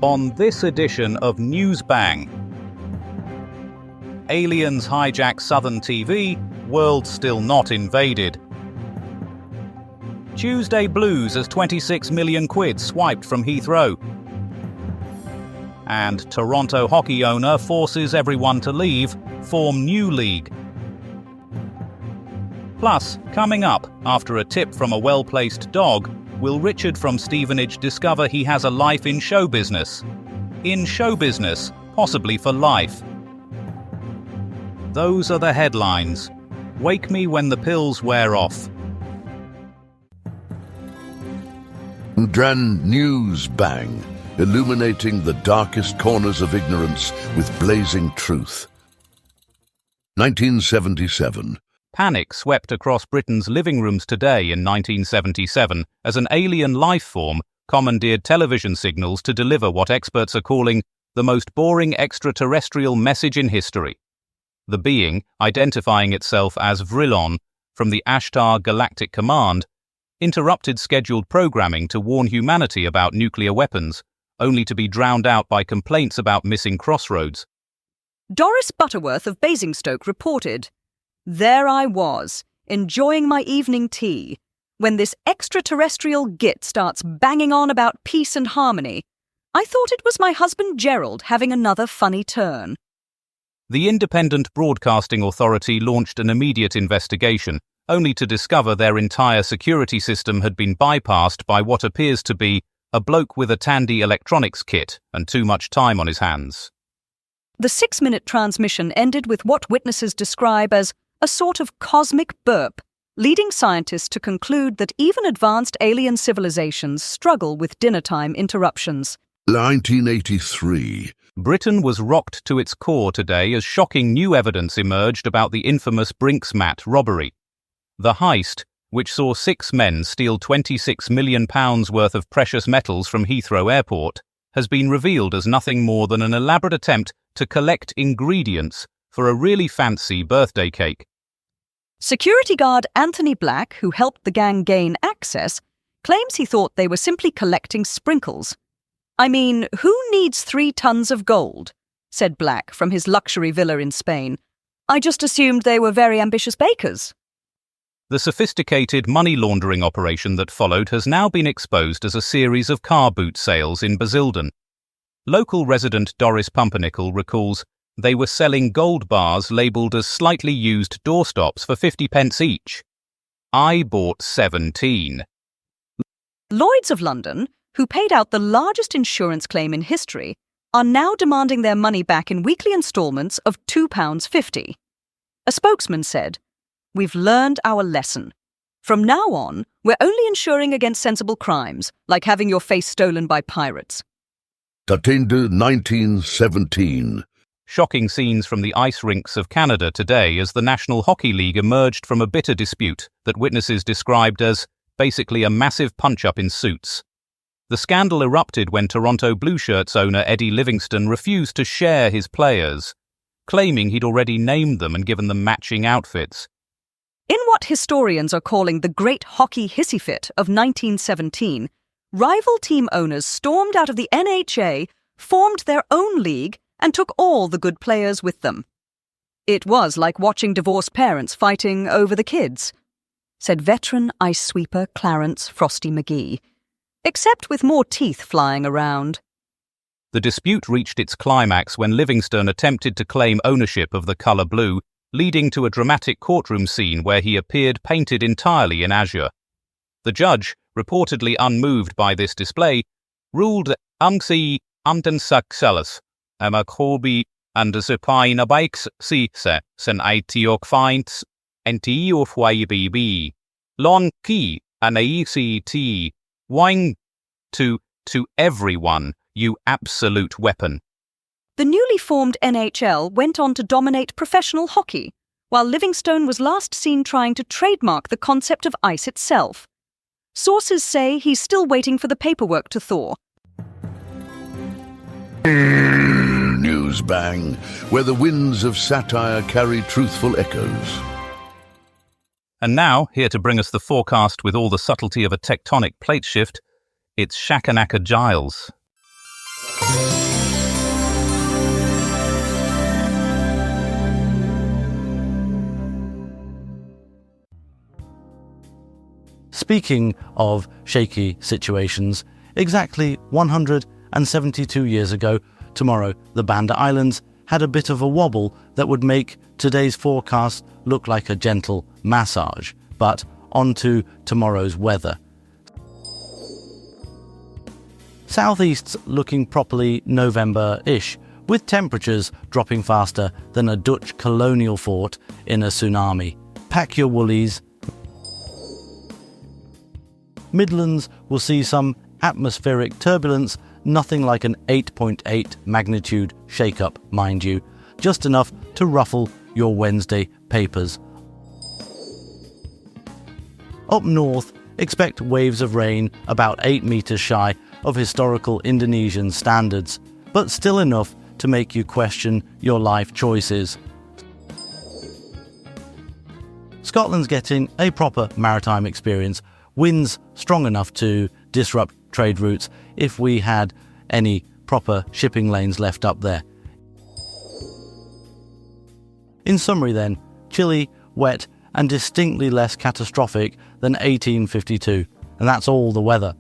On this edition of Newsbang, aliens hijack Southern TV, world still not invaded. Tuesday blues as 26 million quid swiped from Heathrow. And Toronto hockey owner forces everyone to leave, form new league. Plus, coming up, after a tip from a well-placed dog, will Richard from Stevenage discover he has a life in show business? In show business, possibly for life. Those are the headlines. Wake me when the pills wear off. Dran Newsbang, illuminating the darkest corners of ignorance with blazing truth. 1977. Panic swept across Britain's living rooms today in 1977 as an alien life form commandeered television signals to deliver what experts are calling the most boring extraterrestrial message in history. The being, identifying itself as Vrilon from the Ashtar Galactic Command, interrupted scheduled programming to warn humanity about nuclear weapons, only to be drowned out by complaints about missing crossroads. Doris Butterworth of Basingstoke reported, "There I was, enjoying my evening tea, when this extraterrestrial git starts banging on about peace and harmony. I thought it was my husband Gerald having another funny turn." The Independent Broadcasting Authority launched an immediate investigation, only to discover their entire security system had been bypassed by what appears to be a bloke with a Tandy electronics kit and too much time on his hands. The 6-minute transmission ended with what witnesses describe as a sort of cosmic burp, leading scientists to conclude that even advanced alien civilizations struggle with dinnertime interruptions. 1983. Britain was rocked to its core today as shocking new evidence emerged about the infamous Brink's mat robbery. The heist, which saw 6 men steal £26 million worth of precious metals from Heathrow Airport, has been revealed as nothing more than an elaborate attempt to collect ingredients for a really fancy birthday cake. Security guard Anthony Black, who helped the gang gain access, claims he thought they were simply collecting sprinkles. "I mean, who needs 3 tons of gold?" said Black from his luxury villa in Spain. "I just assumed they were very ambitious bakers." The sophisticated money laundering operation that followed has now been exposed as a series of car boot sales in Basildon. Local resident Doris Pumpernickel recalls they were selling gold bars labelled as slightly used doorstops for 50 pence each. "I bought 17. Lloyds of London, who paid out the largest insurance claim in history, are now demanding their money back in weekly instalments of £2.50. A spokesman said, "We've learned our lesson. From now on, we're only insuring against sensible crimes, like having your face stolen by pirates." Tatende 1917. Shocking scenes from the ice rinks of Canada today as the National Hockey League emerged from a bitter dispute that witnesses described as basically a massive punch-up in suits. The scandal erupted when Toronto Blue Shirts owner Eddie Livingston refused to share his players, claiming he'd already named them and given them matching outfits. In what historians are calling the Great Hockey Hissy Fit of 1917, rival team owners stormed out of the NHA, formed their own league, and took all the good players with them. "It was like watching divorced parents fighting over the kids," said veteran ice sweeper Clarence Frosty McGee, except with more teeth flying around. The dispute reached its climax when Livingston attempted to claim ownership of the colour blue, leading to a dramatic courtroom scene where he appeared painted entirely in azure. The judge, reportedly unmoved by this display, ruled "Amsi amten succellus, amakobi and supine bikes si se sen itiok finds entiok ybb lon ki anaect wine to everyone, you absolute weapon." The newly formed NHL went on to dominate professional hockey, while Livingstone was last seen trying to trademark the concept of ice itself. Sources say he's still waiting for the paperwork to thaw. Newsbang, where the winds of satire carry truthful echoes. And now, here to bring us the forecast with all the subtlety of a tectonic plate shift, it's Shakanaka Giles. Speaking of shaky situations, exactly 172 years ago tomorrow, the Banda Islands had a bit of a wobble that would make today's forecast look like a gentle massage. But on to tomorrow's weather. Southeast's looking properly November-ish, with temperatures dropping faster than a Dutch colonial fort in a tsunami. Pack your woolies. Midlands will see some atmospheric turbulence, nothing like an 8.8 magnitude shake-up, mind you, just enough to ruffle your Wednesday papers. Up north, expect waves of rain about 8 meters shy of historical Indonesian standards, but still enough to make you question your life choices. Scotland's getting a proper maritime experience, winds strong enough to disrupt trade routes if we had any proper shipping lanes left up there. In summary then, chilly, wet and distinctly less catastrophic than 1852, and that's all the weather.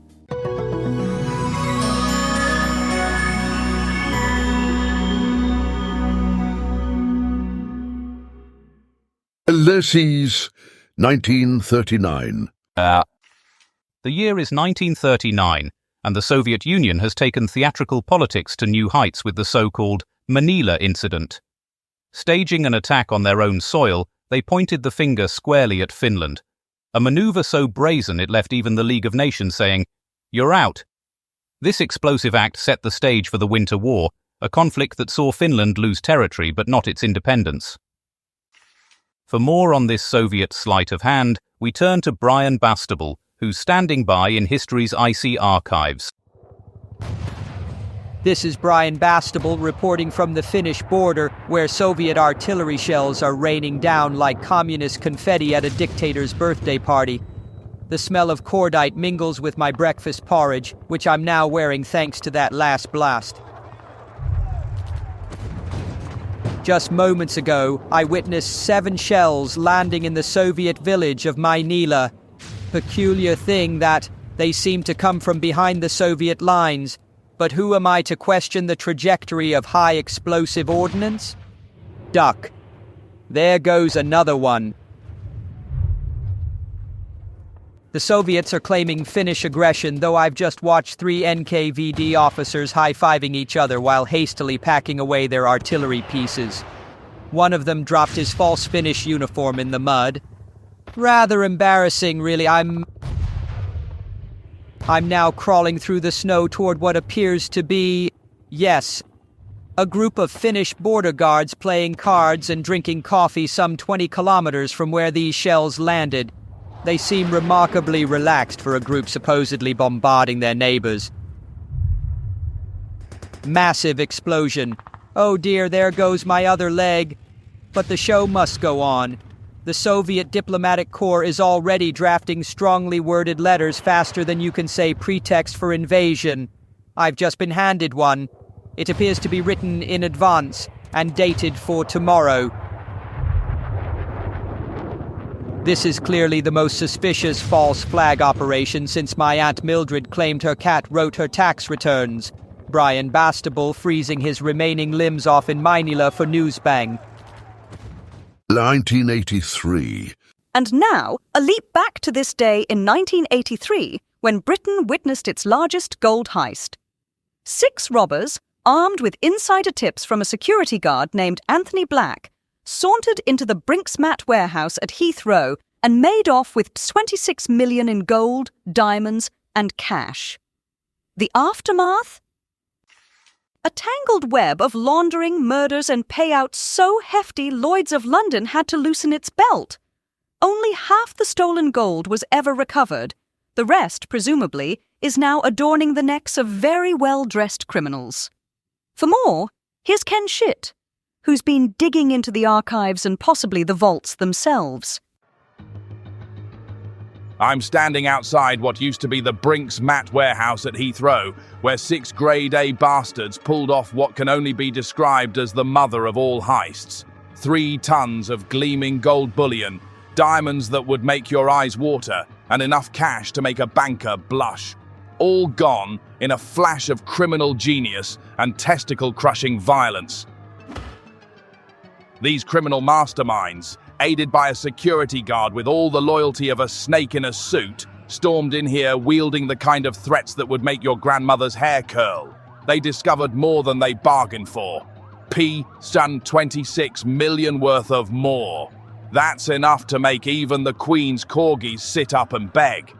Ulysses, 1939. The year is 1939, and the Soviet Union has taken theatrical politics to new heights with the so-called Manila incident. Staging an attack on their own soil, they pointed the finger squarely at Finland, a maneuver so brazen it left even the League of Nations saying, "You're out." This explosive act set the stage for the Winter War, a conflict that saw Finland lose territory but not its independence. For more on this Soviet sleight of hand, we turn to Brian Bastable, who's standing by in history's icy archives. This is Brian Bastable reporting from the Finnish border, where Soviet artillery shells are raining down like communist confetti at a dictator's birthday party. The smell of cordite mingles with my breakfast porridge, which I'm now wearing thanks to that last blast. Just moments ago, I witnessed 7 shells landing in the Soviet village of Manila. Peculiar thing that they seem to come from behind the Soviet lines. But who am I to question the trajectory of high explosive ordnance? Duck. There goes another one. The Soviets are claiming Finnish aggression, though I've just watched 3 NKVD officers high-fiving each other while hastily packing away their artillery pieces. One of them dropped his false Finnish uniform in the mud. Rather embarrassing, really. I'm now crawling through the snow toward what appears to be, yes, a group of Finnish border guards playing cards and drinking coffee some 20 kilometers from where these shells landed. They seem remarkably relaxed for a group supposedly bombarding their neighbors. Massive explosion. Oh dear, there goes my other leg. But the show must go on. The Soviet diplomatic corps is already drafting strongly worded letters faster than you can say pretext for invasion. I've just been handed one. It appears to be written in advance and dated for tomorrow. This is clearly the most suspicious false flag operation since my Aunt Mildred claimed her cat wrote her tax returns. Brian Bastable freezing his remaining limbs off in Manila for Newsbang. 1983. And now, a leap back to this day in 1983, when Britain witnessed its largest gold heist. 6 robbers, armed with insider tips from a security guard named Anthony Black, sauntered into the Brink's mat warehouse at Heathrow and made off with 26 million in gold, diamonds, and cash. The aftermath? A tangled web of laundering, murders, and payouts so hefty Lloyd's of London had to loosen its belt. Only half the stolen gold was ever recovered. The rest, presumably, is now adorning the necks of very well-dressed criminals. For more, here's Ken Schitt, who's been digging into the archives and possibly the vaults themselves. I'm standing outside what used to be the Brink's mat warehouse at Heathrow, where 6 grade A bastards pulled off what can only be described as the mother of all heists. 3 tons of gleaming gold bullion, diamonds that would make your eyes water, and enough cash to make a banker blush. All gone in a flash of criminal genius and testicle-crushing violence. These criminal masterminds, aided by a security guard with all the loyalty of a snake in a suit, stormed in here wielding the kind of threats that would make your grandmother's hair curl. They discovered more than they bargained for. $26 million worth of more. That's enough to make even the Queen's corgis sit up and beg.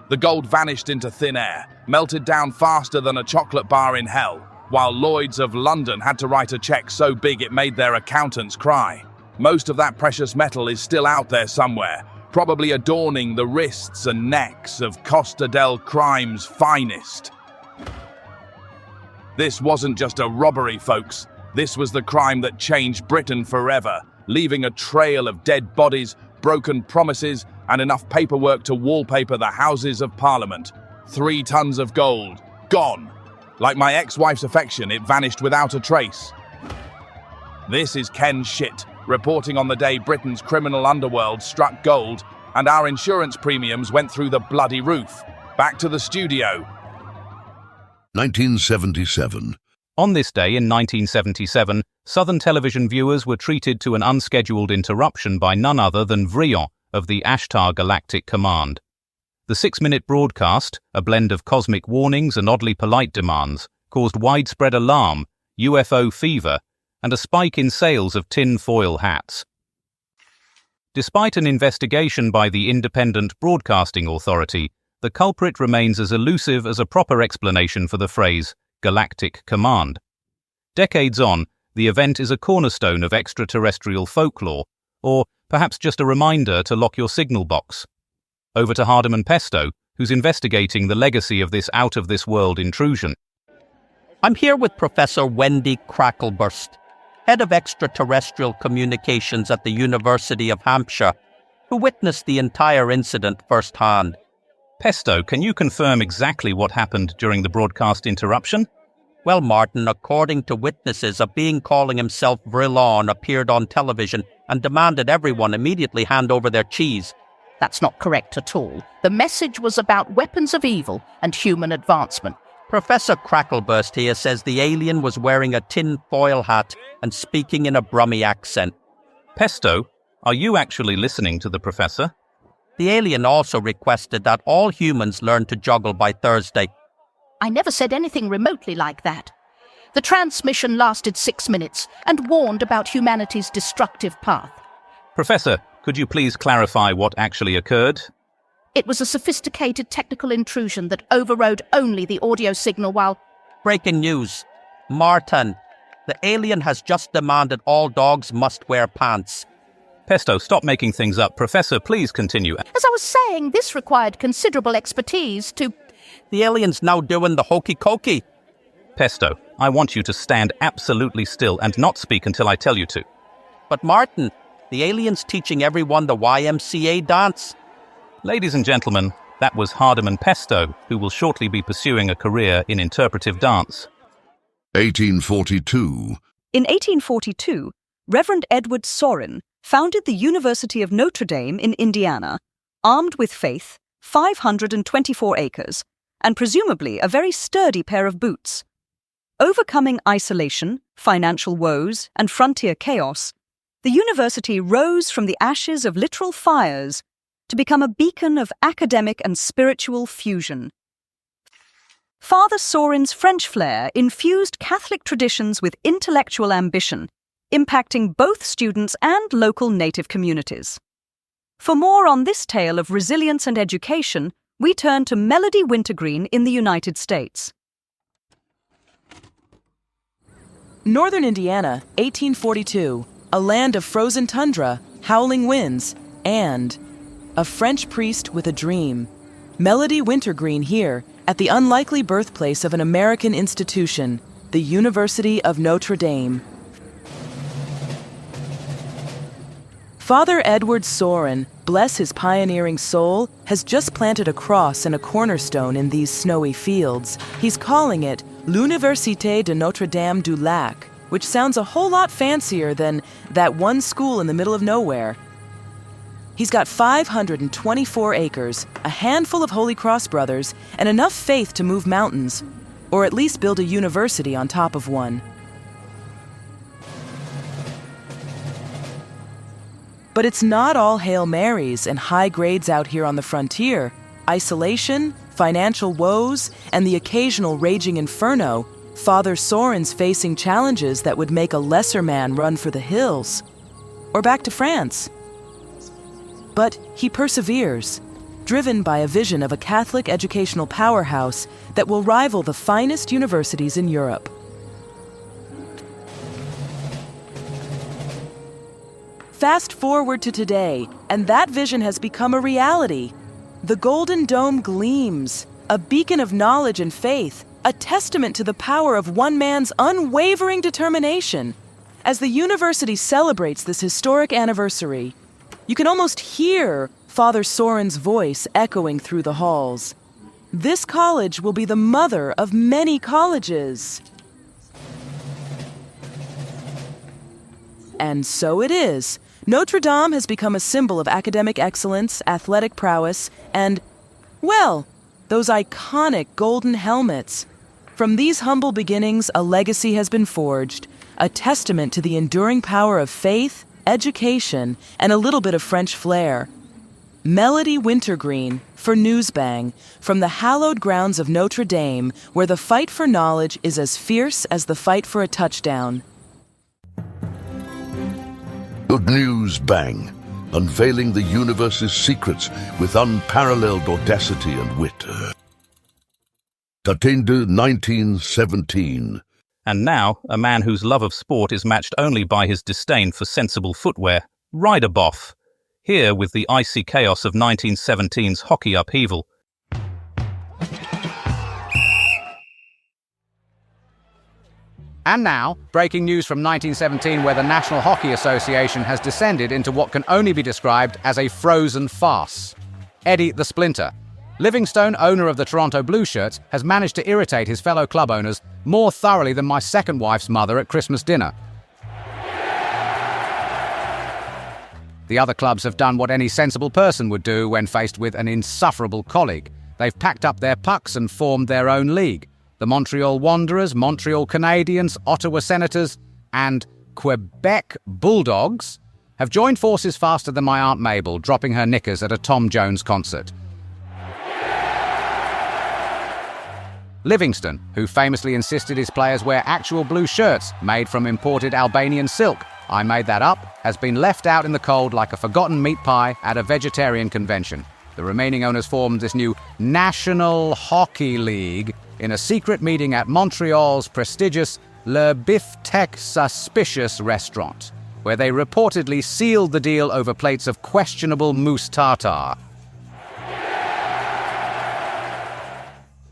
The gold vanished into thin air, melted down faster than a chocolate bar in hell, while Lloyd's of London had to write a check so big it made their accountants cry. Most of that precious metal is still out there somewhere, probably adorning the wrists and necks of Costa del Crime's finest. This wasn't just a robbery, folks. This was the crime that changed Britain forever, leaving a trail of dead bodies, broken promises, and enough paperwork to wallpaper the Houses of Parliament. 3 tons of gold, gone. Like my ex-wife's affection, it vanished without a trace. This is Ken Shit, reporting on the day Britain's criminal underworld struck gold and our insurance premiums went through the bloody roof. Back to the studio. 1977. On this day in 1977, Southern television viewers were treated to an unscheduled interruption by none other than Vrilon of the Ashtar Galactic Command. The 6-minute broadcast, a blend of cosmic warnings and oddly polite demands, caused widespread alarm, UFO fever, and a spike in sales of tin foil hats. Despite an investigation by the Independent Broadcasting Authority, the culprit remains as elusive as a proper explanation for the phrase Galactic Command. Decades on, the event is a cornerstone of extraterrestrial folklore, or perhaps just a reminder to lock your signal box. Over to Hardened and Pesto, who's investigating the legacy of this out-of-this-world intrusion. I'm here with Professor Wendy Crackleburst, head of extraterrestrial communications at the University of Hampshire, who witnessed the entire incident firsthand. Pesto, can you confirm exactly what happened during the broadcast interruption? Well, Martin, according to witnesses, a being calling himself Vrilon appeared on television and demanded everyone immediately hand over their cheese. That's not correct at all. The message was about weapons of evil and human advancement. Professor Crackleburst here says the alien was wearing a tin foil hat and speaking in a Brummy accent. Pesto, are you actually listening to the professor? The alien also requested that all humans learn to juggle by Thursday. I never said anything remotely like that. The transmission lasted 6 minutes and warned about humanity's destructive path. Professor, could you please clarify what actually occurred? It was a sophisticated technical intrusion that overrode only the audio signal while... Breaking news. Martin, the alien has just demanded all dogs must wear pants. Pesto, stop making things up. Professor, please continue. As I was saying, this required considerable expertise to... The alien's now doing the hokey-cokey. Pesto, I want you to stand absolutely still and not speak until I tell you to. But Martin, the alien's teaching everyone the YMCA dance. Ladies and gentlemen, that was Hardened and Pesto, who will shortly be pursuing a career in interpretive dance. 1842. In 1842, Reverend Edward Sorin founded the University of Notre Dame in Indiana, armed with faith, 524 acres, and presumably a very sturdy pair of boots. Overcoming isolation, financial woes, and frontier chaos, the university rose from the ashes of literal fires to become a beacon of academic and spiritual fusion. Father Sorin's French flair infused Catholic traditions with intellectual ambition, impacting both students and local native communities. For more on this tale of resilience and education, we turn to Melody Wintergreen in the United States. Northern Indiana, 1842, a land of frozen tundra, howling winds, and a French priest with a dream. Melody Wintergreen here at the unlikely birthplace of an American institution, the University of Notre Dame. Father Edward Sorin bless his pioneering soul, has just planted a cross and a cornerstone in these snowy fields. He's calling it l'Université de Notre-Dame du Lac, which sounds a whole lot fancier than that one school in the middle of nowhere. He's got 524 acres, a handful of Holy Cross brothers, and enough faith to move mountains, or at least build a university on top of one. But it's not all Hail Marys and high grades out here on the frontier. Isolation, financial woes, and the occasional raging inferno. Father Soren's facing challenges that would make a lesser man run for the hills. Or back to France. But he perseveres, driven by a vision of a Catholic educational powerhouse that will rival the finest universities in Europe. Fast forward to today, and that vision has become a reality. The Golden Dome gleams, a beacon of knowledge and faith, a testament to the power of one man's unwavering determination. As the university celebrates this historic anniversary, you can almost hear Father Soren's voice echoing through the halls. This college will be the mother of many colleges. And so it is. Notre Dame has become a symbol of academic excellence, athletic prowess, and, well, those iconic golden helmets. From these humble beginnings, a legacy has been forged, a testament to the enduring power of faith, education, and a little bit of French flair. Melody Wintergreen for Newsbang, from the hallowed grounds of Notre Dame, where the fight for knowledge is as fierce as the fight for a touchdown. Good News Bang, unveiling the universe's secrets with unparalleled audacity and wit. Tatende 1917. And now, a man whose love of sport is matched only by his disdain for sensible footwear, Ryder Boff, here with the icy chaos of 1917's hockey upheaval. And now, breaking news from 1917, where the National Hockey Association has descended into what can only be described as a frozen farce. Eddie the Splinter. Livingstone, owner of the Toronto Blue Shirts, has managed to irritate his fellow club owners more thoroughly than my second wife's mother at Christmas dinner. The other clubs have done what any sensible person would do when faced with an insufferable colleague. They've packed up their pucks and formed their own league. The Montreal Wanderers, Montreal Canadiens, Ottawa Senators, and Quebec Bulldogs have joined forces faster than my Aunt Mabel dropping her knickers at a Tom Jones concert. Livingston, who famously insisted his players wear actual blue shirts made from imported Albanian silk, I made that up, has been left out in the cold like a forgotten meat pie at a vegetarian convention. The remaining owners formed this new National Hockey League in a secret meeting at Montreal's prestigious Le Biftec Suspicious restaurant, where they reportedly sealed the deal over plates of questionable mousse tartare.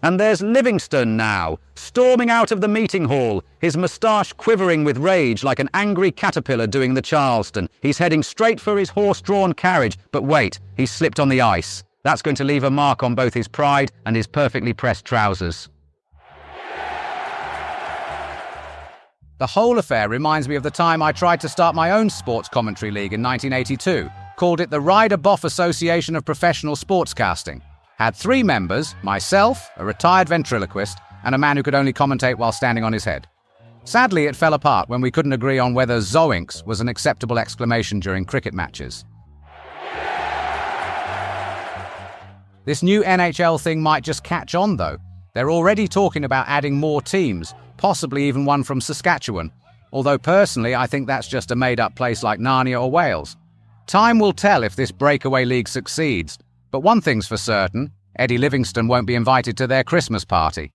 And there's Livingston now, storming out of the meeting hall, his moustache quivering with rage like an angry caterpillar doing the Charleston. He's heading straight for his horse-drawn carriage, but wait, he's slipped on the ice. That's going to leave a mark on both his pride and his perfectly pressed trousers. The whole affair reminds me of the time I tried to start my own sports commentary league in 1982, called it the Ryder Boff Association of Professional Sportscasting. Had 3 members, myself, a retired ventriloquist, and a man who could only commentate while standing on his head. Sadly, it fell apart when we couldn't agree on whether Zoinks was an acceptable exclamation during cricket matches. This new NHL thing might just catch on, though. They're already talking about adding more teams, possibly even one from Saskatchewan, although personally I think that's just a made-up place like Narnia or Wales. Time will tell if this breakaway league succeeds, but one thing's for certain, Eddie Livingston won't be invited to their Christmas party.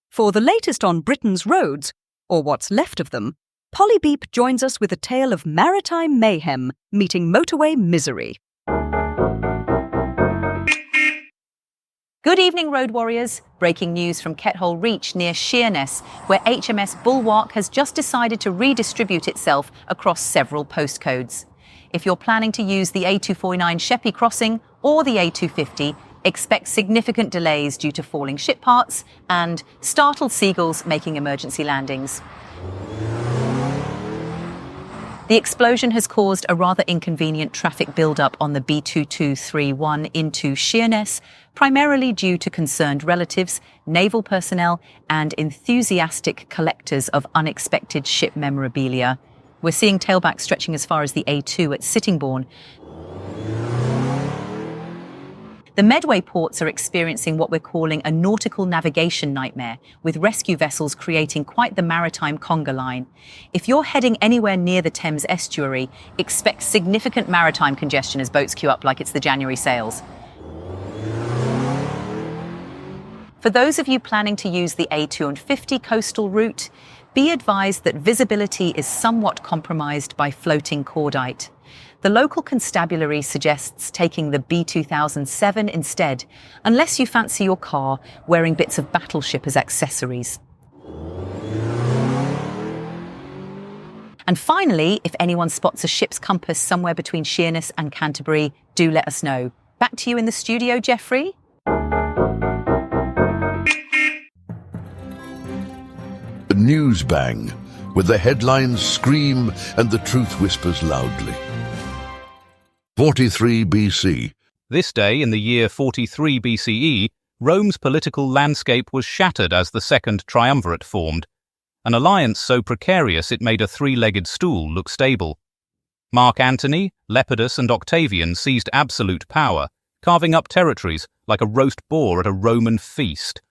For the latest on Britain's roads, or what's left of them, Polly Beep joins us with a tale of maritime mayhem meeting motorway misery. Good evening, road warriors. Breaking news from Kethole Reach near Sheerness, where HMS Bulwark has just decided to redistribute itself across several postcodes. If you're planning to use the A249 Sheppey crossing or the A250, expect significant delays due to falling ship parts and startled seagulls making emergency landings. The explosion has caused a rather inconvenient traffic build-up on the B2231 into Sheerness, primarily due to concerned relatives, naval personnel, and enthusiastic collectors of unexpected ship memorabilia. We're seeing tailbacks stretching as far as the A2 at Sittingbourne. The Medway ports are experiencing what we're calling a nautical navigation nightmare, with rescue vessels creating quite the maritime conga line. If you're heading anywhere near the Thames estuary, expect significant maritime congestion as boats queue up like it's the January sales. For those of you planning to use the A250 coastal route, be advised that visibility is somewhat compromised by floating cordite. The local constabulary suggests taking the B2007 instead, unless you fancy your car wearing bits of battleship as accessories. And finally, if anyone spots a ship's compass somewhere between Sheerness and Canterbury, do let us know. Back to you in the studio, Jeffrey. The Newsbang, where the headlines scream and the truth whispers loudly. 43 BC. This day in the year 43 BCE, Rome's political landscape was shattered as the Second Triumvirate formed, an alliance so precarious it made a three-legged stool look stable. Mark Antony, Lepidus and Octavian seized absolute power, carving up territories like a roast boar at a Roman feast.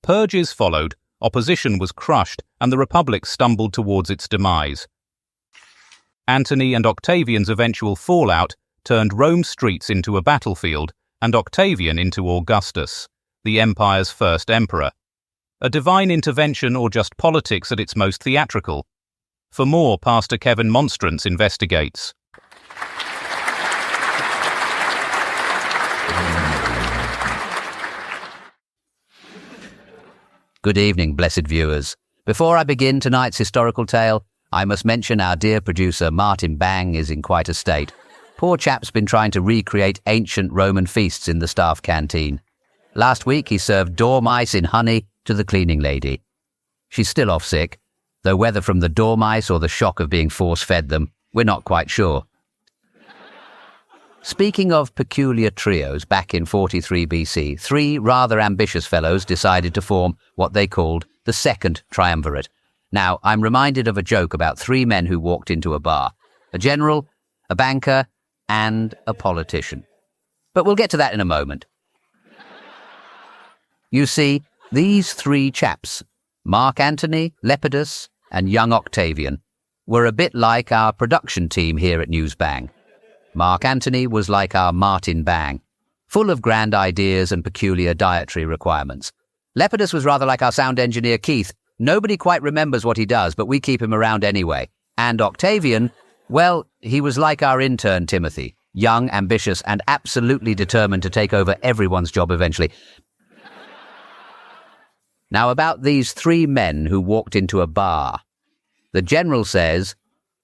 Purges followed, opposition was crushed, and the Republic stumbled towards its demise. Antony and Octavian's eventual fallout turned Rome's streets into a battlefield and Octavian into Augustus, the empire's first emperor. A divine intervention or just politics at its most theatrical? For more, Pastor Kevin Monstrance investigates. Good evening, blessed viewers. Before I begin tonight's historical tale, I must mention our dear producer Martin Bang is in quite a state. Poor chap's been trying to recreate ancient Roman feasts in the staff canteen. Last week he served dormice in honey to the cleaning lady. She's still off sick, though whether from the dormice or the shock of being force-fed them, we're not quite sure. Speaking of peculiar trios, back in 43 BC, three rather ambitious fellows decided to form what they called the Second Triumvirate. Now, I'm reminded of a joke about three men who walked into a bar: a general, a banker, and a politician. But we'll get to that in a moment. You see, these three chaps, Mark Antony, Lepidus, and young Octavian, were a bit like our production team here at Newsbang. Mark Antony was like our Martin Bang, full of grand ideas and peculiar dietary requirements. Lepidus was rather like our sound engineer Keith. Nobody quite remembers what he does, but we keep him around anyway. And Octavian, well, he was like our intern Timothy, young, ambitious, and absolutely determined to take over everyone's job eventually. Now about these three men who walked into a bar. The general says,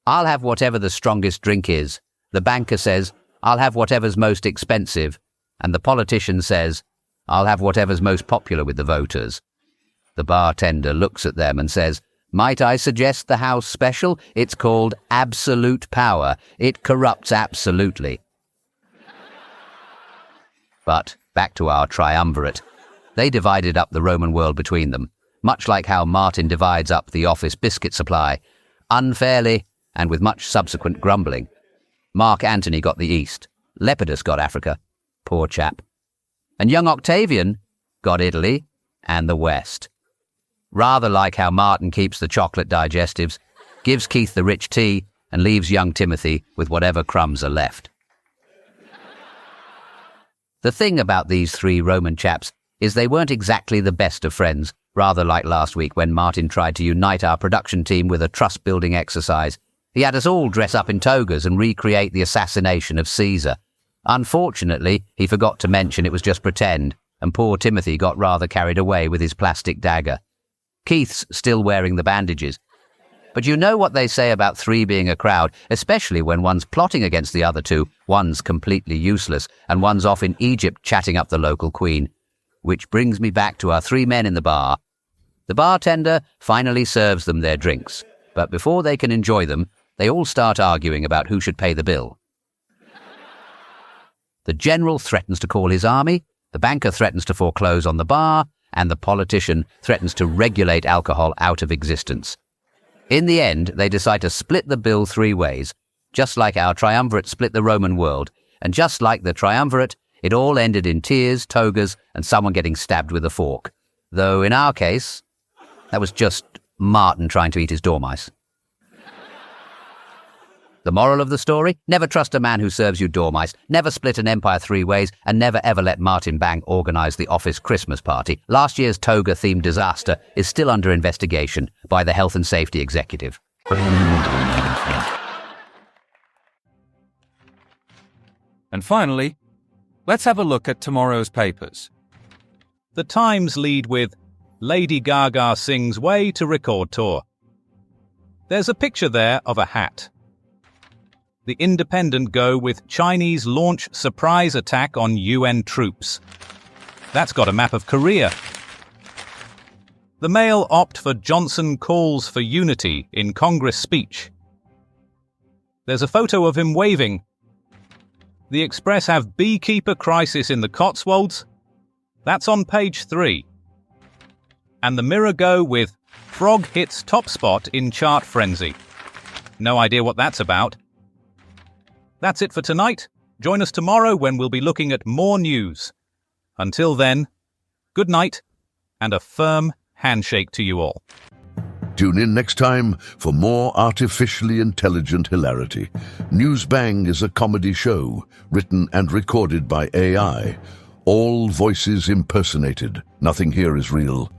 "I'll have whatever the strongest drink is." The banker says, "I'll have whatever's most expensive." And the politician says, "I'll have whatever's most popular with the voters." The bartender looks at them and says, "Might I suggest the house special? It's called Absolute Power. It corrupts absolutely." But back to our triumvirate. They divided up the Roman world between them, much like how Martin divides up the office biscuit supply, unfairly and with much subsequent grumbling. Mark Antony got the East. Lepidus got Africa. Poor chap. And young Octavian got Italy and the West. Rather like how Martin keeps the chocolate digestives, gives Keith the rich tea, and leaves young Timothy with whatever crumbs are left. The thing about these three Roman chaps is they weren't exactly the best of friends, rather like last week when Martin tried to unite our production team with a trust-building exercise. He had us all dress up in togas and recreate the assassination of Caesar. Unfortunately, he forgot to mention it was just pretend. and poor Timothy got rather carried away with his plastic dagger. Keith's still wearing the bandages. But you know what they say about three being a crowd, especially when one's plotting against the other two, one's completely useless, and one's off in Egypt chatting up the local queen. Which brings me back to our three men in the bar. The bartender finally serves them their drinks, but before they can enjoy them, they all start arguing about who should pay the bill. The general threatens to call his army, the banker threatens to foreclose on the bar, and the politician threatens to regulate alcohol out of existence. In the end, they decide to split the bill three ways, just like our triumvirate split the Roman world, and just like the triumvirate, it all ended in tears, togas, and someone getting stabbed with a fork. Though in our case, that was just Martin trying to eat his dormice. The moral of the story? Never trust a man who serves you dormice, never split an empire three ways, and never ever let Martin Bang organise the office Christmas party. Last year's toga-themed disaster is still under investigation by the Health and Safety Executive. And finally, let's have a look at tomorrow's papers. The Times lead with Lady Gaga sings Way to Record Tour. There's a picture there of a hat. The Independent go with Chinese launch surprise attack on UN troops. That's got a map of Korea. The Mail opt for Johnson calls for unity in Congress speech. There's a photo of him waving. The Express have beekeeper crisis in the Cotswolds. That's on page 3. And the Mirror go with frog hits top spot in chart frenzy. No idea what that's about. That's it for tonight. Join us tomorrow when we'll be looking at more news. Until then, good night and a firm handshake to you all. Tune in next time for more artificially intelligent hilarity. Newsbang is a comedy show written and recorded by AI. All voices impersonated. Nothing here is real.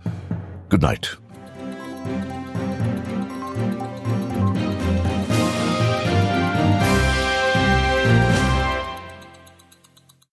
Good night.